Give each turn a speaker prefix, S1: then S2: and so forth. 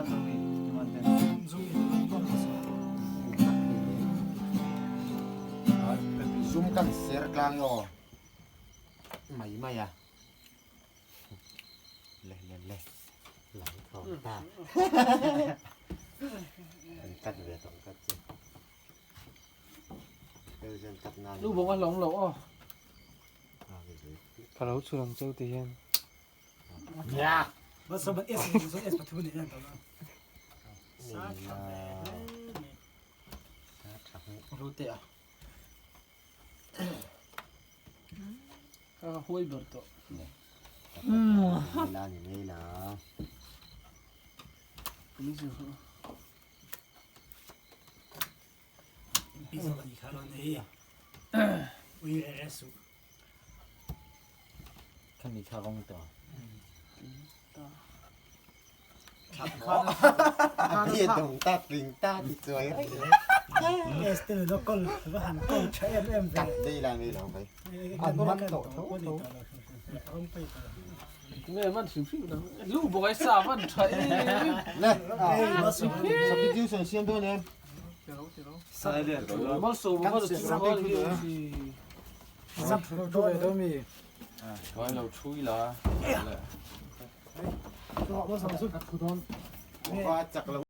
S1: zombie cuma ten
S2: zoom kan share กลางยอไม่อ่ะเล่หลังของตาตัดเลยต้องตัดสิเดินตัดนาน
S3: ลูกบอกว่าหลงเหลาอ้อ
S4: พะเราสุรังเจ้าตีเห็น
S2: ยาก
S5: بس هو اسم تقول لي انت
S3: รู้เตะห้วยเบิร์ต
S2: เวลานี่นะ
S3: นี่สิ
S5: بيزا دي كارون هي وي اسو
S1: คันนี้ข้าวงต่อ
S2: เฮ็ดตรงตัดลิงตาที่สวย
S5: este lo col va han col chaem em
S2: ตัดได้แล้วนี่ลองไป
S3: แม่มันสิฟิวนะลูกบอกไอ้สามันไทย
S2: เล่สับดิวเสียงตัวเนี่ย
S1: ใส่เลือดตัว
S3: มันสูบมันสูบมันอยู่สิ
S5: زب دو دومي
S1: ไว้เราช่วยละ
S5: بس هو صوت
S2: ว่าจักรว